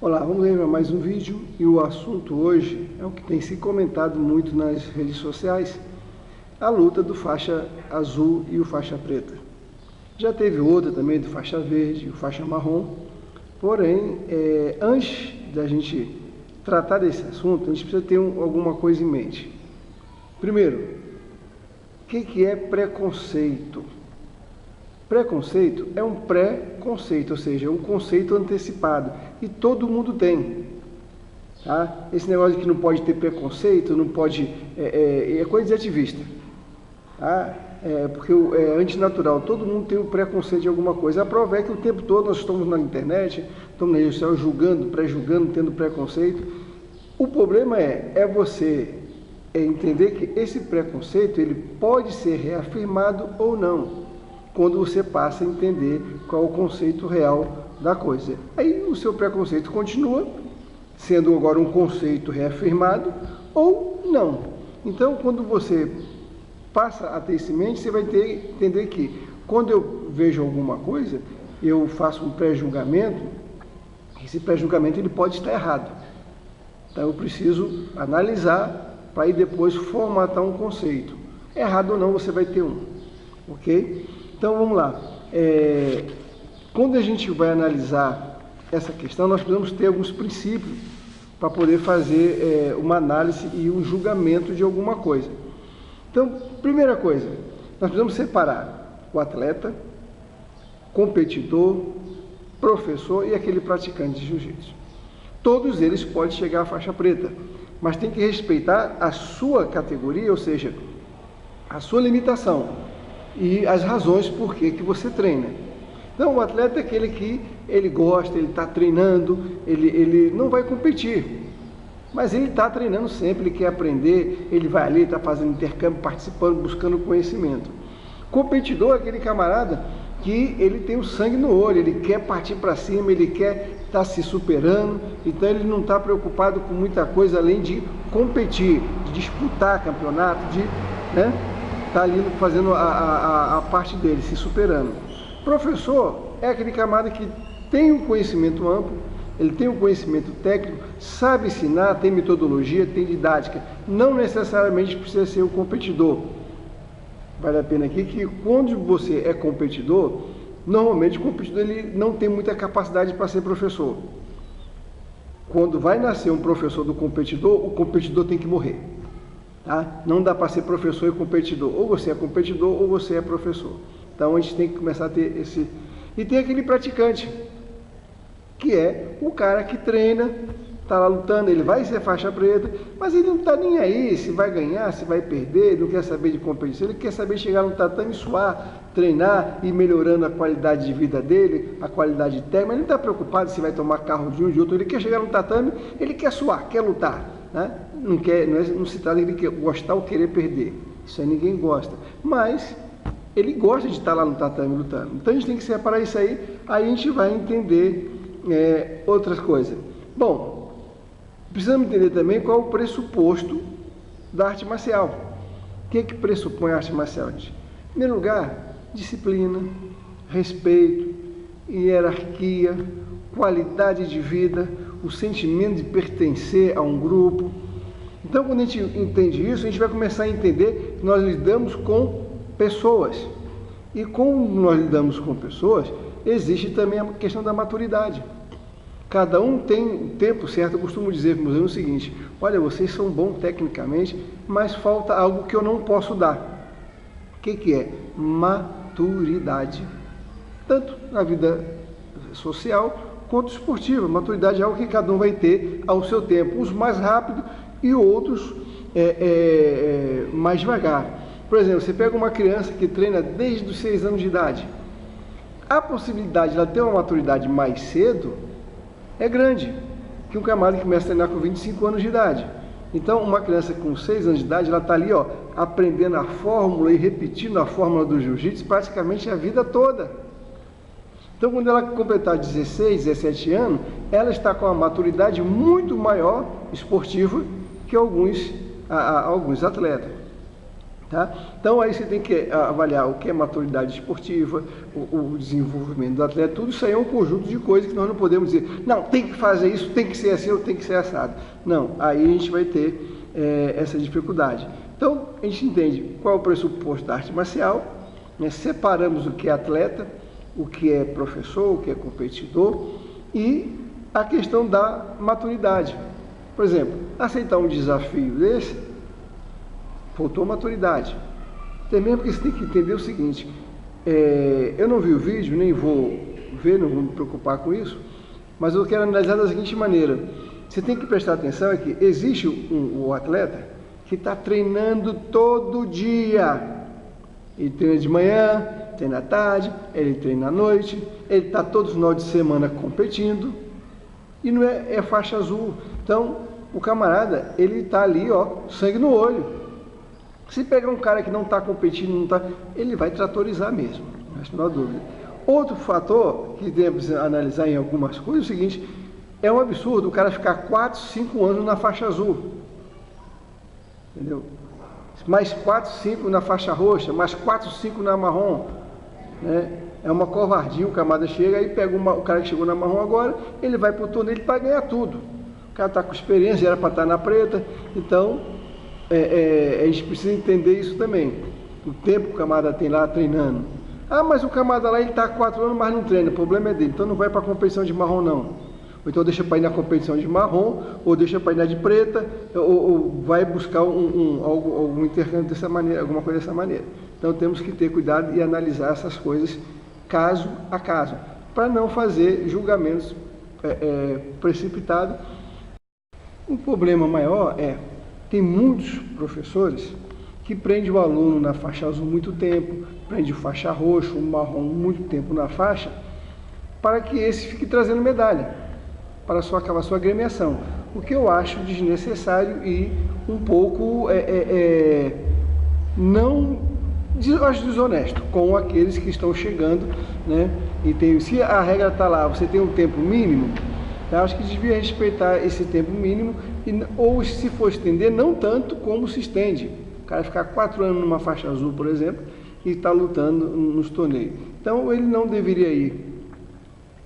Olá, vamos ver mais um vídeo e o assunto hoje é o que tem se comentado muito nas redes sociais, a luta do faixa azul e o faixa preta. Já teve outra também do faixa verde e o faixa marrom, porém, antes da gente tratar desse assunto, a gente precisa ter alguma coisa em mente. Primeiro, o que é preconceito? Preconceito é um pré-conceito, ou seja, é um conceito antecipado, e todo mundo tem. Tá? Esse negócio de que não pode ter preconceito, não pode... é coisa de ativista. Tá? Porque é antinatural, todo mundo tem um preconceito de alguma coisa. A prova é que o tempo todo nós estamos na internet, estamos na rede social julgando, pré-julgando, tendo preconceito. O problema é você entender que esse preconceito ele pode ser reafirmado ou não, quando você passa a entender qual é o conceito real da coisa. Aí o seu preconceito continua sendo agora um conceito reafirmado ou não. Então, quando você passa a ter isso em mente, você vai entender que quando eu vejo alguma coisa, eu faço um pré-julgamento, esse pré-julgamento ele pode estar errado. Então eu preciso analisar para aí depois formatar um conceito. Errado ou não, você vai ter um. Ok? Então vamos lá. Quando a gente vai analisar essa questão, nós precisamos ter alguns princípios para poder fazer uma análise e um julgamento de alguma coisa. Então, primeira coisa, nós precisamos separar o atleta, competidor, professor e aquele praticante de jiu-jitsu. Todos eles podem chegar à faixa preta, mas tem que respeitar a sua categoria, ou seja, a sua limitação e as razões por que você treina. Então, o atleta é aquele que ele gosta, ele está treinando, ele não vai competir, mas ele está treinando sempre, ele quer aprender, ele vai ali, está fazendo intercâmbio, participando, buscando conhecimento. Competidor é aquele camarada que ele tem o sangue no olho, ele quer partir para cima, ele quer estar se superando, então ele não está preocupado com muita coisa além de competir, de disputar campeonato, de tá ali fazendo a parte dele, se superando. Professor é aquele camarada que tem um conhecimento amplo, ele tem um conhecimento técnico, sabe ensinar, tem metodologia, tem didática, não necessariamente precisa ser um competidor. Vale a pena aqui que quando você é competidor, normalmente o competidor ele não tem muita capacidade para ser professor. Quando vai nascer um professor do competidor, o competidor tem que morrer. Tá? Não dá para ser professor e competidor. Ou você é competidor ou você é professor. Então a gente tem que começar a ter esse... E tem aquele praticante, que é o cara que treina, está lá lutando, ele vai ser faixa preta, mas ele não está nem aí se vai ganhar, se vai perder, ele não quer saber de competição, ele quer saber chegar no tatame, suar, treinar e ir melhorando a qualidade de vida dele, a qualidade técnica, mas ele não está preocupado se vai tomar carro de um de outro, ele quer chegar no tatame, ele quer suar, quer lutar. Né? Não se trata de gostar ou querer perder, isso aí ninguém gosta, mas ele gosta de estar lá no tatame lutando. Então a gente tem que separar isso aí a gente vai entender outras coisas. Bom, precisamos entender também qual é o pressuposto da arte marcial. O que pressupõe a arte marcial? Em primeiro lugar, disciplina, respeito, hierarquia, qualidade de vida, o sentimento de pertencer a um grupo. Então, quando a gente entende isso, a gente vai começar a entender que nós lidamos com pessoas. E como nós lidamos com pessoas, existe também a questão da maturidade. Cada um tem um tempo certo. Eu costumo dizer para os meus o seguinte: olha, vocês são bons tecnicamente, mas falta algo que eu não posso dar. O que é? Maturidade. Tanto na vida social quanto esportiva. Maturidade é algo que cada um vai ter ao seu tempo, uns mais rápido e outros mais devagar. Por exemplo, você pega uma criança que treina desde os 6 anos de idade, a possibilidade de ela ter uma maturidade mais cedo é grande que um camarada que começa a treinar com 25 anos de idade. Então, uma criança com 6 anos de idade, ela está ali aprendendo a fórmula e repetindo a fórmula do jiu-jitsu praticamente a vida toda. Então, quando ela completar 16, 17 anos, ela está com uma maturidade muito maior esportiva que alguns atletas. Tá? Então aí você tem que avaliar o que é maturidade esportiva, o desenvolvimento do atleta, tudo isso aí é um conjunto de coisas que nós não podemos dizer, não, tem que fazer isso, tem que ser assim ou tem que ser assado. Não, aí a gente vai ter essa dificuldade. Então a gente entende qual é o pressuposto da arte marcial, né? Separamos o que é atleta, o que é professor, o que é competidor e a questão da maturidade. Por exemplo, aceitar um desafio desse, faltou maturidade. Até mesmo que você tem que entender o seguinte, eu não vi o vídeo, nem vou ver, não vou me preocupar com isso, mas eu quero analisar da seguinte maneira, você tem que prestar atenção é que existe o atleta que está treinando todo dia, ele treina de manhã, treina à tarde, ele treina à noite, ele está todo final de semana competindo, e não é faixa azul. Então, o camarada, ele está ali, ó, sangue no olho. Se pegar um cara que não está competindo, ele vai tratorizar mesmo, não é a menor dúvida. Outro fator que devemos analisar em algumas coisas é o seguinte, é um absurdo o cara ficar 4, 5 anos na faixa azul, entendeu? Mais 4, 5 na faixa roxa, mais 4, 5 na marrom, né? É uma covardia, o camarada chega e pega o cara que chegou na marrom agora, ele vai para o torneio para ganhar tudo. O cara está com experiência, era para estar na preta, então a gente precisa entender isso também. O tempo que o camarada tem lá treinando. Ah, mas o camarada lá ele está há 4 anos, mas não treina, o problema é dele, então não vai para a competição de marrom não. Ou então deixa para ir na competição de marrom, ou deixa para ir na de preta, ou vai buscar algum intercâmbio dessa maneira, alguma coisa dessa maneira. Então temos que ter cuidado e analisar essas coisas caso a caso, para não fazer julgamentos precipitados. Um problema maior tem muitos professores que prendem o aluno na faixa azul muito tempo, prende o faixa roxa, o marrom muito tempo na faixa, para que esse fique trazendo medalha para acabar a sua agremiação. O que eu acho desnecessário e um pouco eu acho desonesto com aqueles que estão chegando, né? E se a regra está lá, você tem um tempo mínimo, eu acho que devia respeitar esse tempo mínimo, ou se for estender, não tanto como se estende. O cara ficar 4 anos numa faixa azul, por exemplo, e está lutando nos torneios. Então ele não deveria ir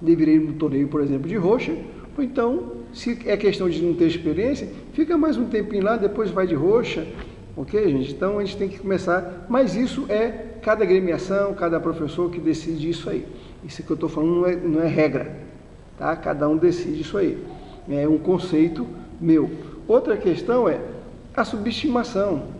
no torneio, por exemplo, de roxa, ou então, se é questão de não ter experiência, fica mais um tempinho lá, depois vai de roxa, ok, gente? Então a gente tem que começar, mas isso é cada agremiação, cada professor que decide isso aí. Isso que eu estou falando não é regra, tá? Cada um decide isso aí, é um conceito meu. Outra questão é a subestimação.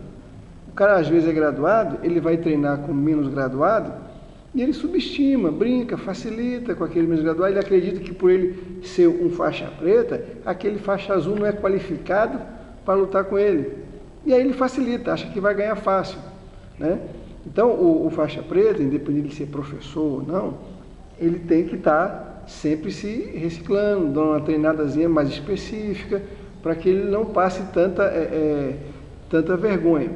O cara às vezes é graduado, ele vai treinar com menos graduado, e ele subestima, brinca, facilita com aquele menos graduado, ele acredita que por ele ser um faixa preta, aquele faixa azul não é qualificado para lutar com ele. E aí ele facilita, acha que vai ganhar fácil, né? Então o faixa preta, independente de ser professor ou não, ele tem que estar sempre se reciclando, dando uma treinadazinha mais específica, para que ele não passe tanta vergonha.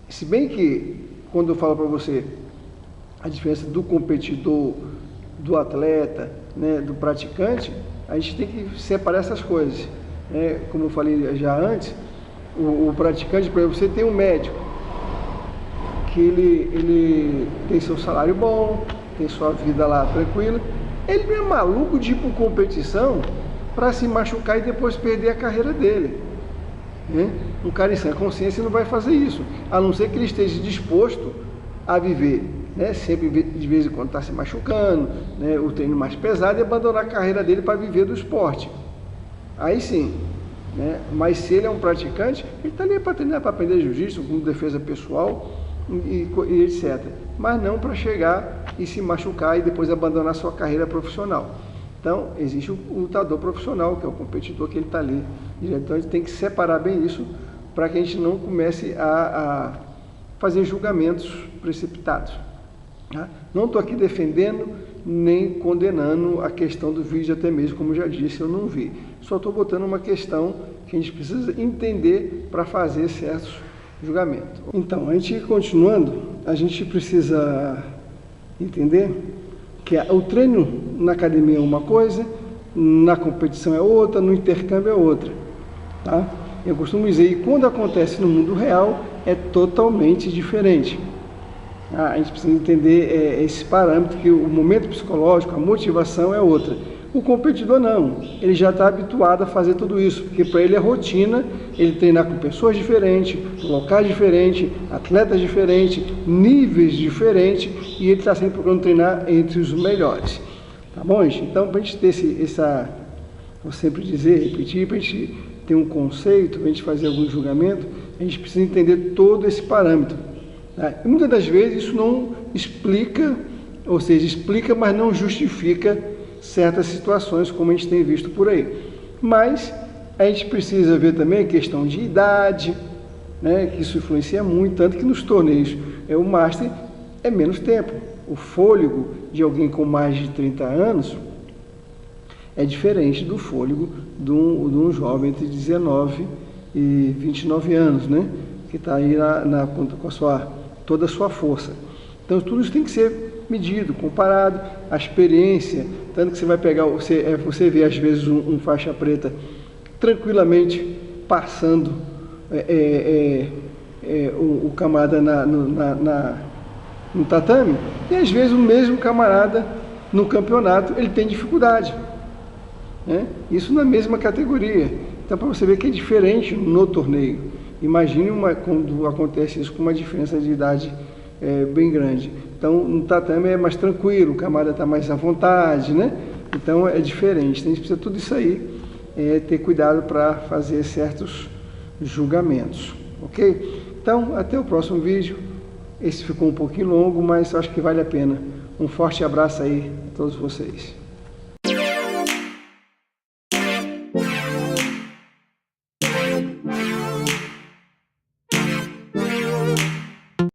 Se bem que, quando eu falo para você a diferença do competidor, do atleta, né, do praticante, a gente tem que separar essas coisas, né? Como eu falei já antes, o praticante, por exemplo, você tem um médico que ele tem seu salário bom, tem sua vida lá tranquila, ele não é maluco de ir para competição para se machucar e depois perder a carreira dele, né? Um cara em sã consciência não vai fazer isso, a não ser que ele esteja disposto a viver, né, sempre de vez em quando está se machucando, né, o treino mais pesado, e abandonar a carreira dele para viver do esporte. Aí sim, né? Mas se ele é um praticante, ele está ali para treinar, para aprender jiu-jitsu, como defesa pessoal e etc. Mas não para chegar e se machucar e depois abandonar sua carreira profissional. Então, existe o lutador profissional, que é o competidor, que ele está ali. Então, a gente tem que separar bem isso para que a gente não comece a fazer julgamentos precipitados. Tá? Não estou aqui defendendo nem condenando a questão do vídeo, até mesmo, como já disse, eu não vi. Só estou botando uma questão que a gente precisa entender para fazer certos julgamentos. Então, a gente continuando, a gente precisa entender que o treino na academia é uma coisa, na competição é outra, no intercâmbio é outra. Tá? Eu costumo dizer que quando acontece no mundo real, é totalmente diferente. A gente precisa entender esse parâmetro, que o momento psicológico, a motivação é outra. O competidor não, ele já está habituado a fazer tudo isso, porque para ele é rotina, ele treinar com pessoas diferentes, locais diferentes, atletas diferentes, níveis diferentes, e ele está sempre procurando treinar entre os melhores. Tá bom, gente? Então, para a gente ter vou sempre dizer, repetir, para a gente ter um conceito, para a gente fazer algum julgamento, a gente precisa entender todo esse parâmetro. Tá? E muitas das vezes isso não explica, ou seja, explica, mas não justifica certas situações, como a gente tem visto por aí. Mas a gente precisa ver também a questão de idade, né, que isso influencia muito, tanto que nos torneios o Master é menos tempo. O fôlego de alguém com mais de 30 anos é diferente do fôlego de um jovem entre 19 e 29 anos, né, que está aí com toda a sua força. Então tudo isso tem que ser medido, comparado, a experiência, tanto que você vai pegar, você vê às vezes um faixa preta tranquilamente passando o camarada no tatame, e às vezes o mesmo camarada no campeonato ele tem dificuldade, né? Isso na mesma categoria. Então, para você ver que é diferente no torneio, imagine quando acontece isso com uma diferença de idade bem grande. Então, no tatame é mais tranquilo, o camarada está mais à vontade, né? Então, é diferente. Então, a gente precisa tudo isso aí, ter cuidado para fazer certos julgamentos, ok? Então, até o próximo vídeo. Esse ficou um pouquinho longo, mas acho que vale a pena. Um forte abraço aí a todos vocês.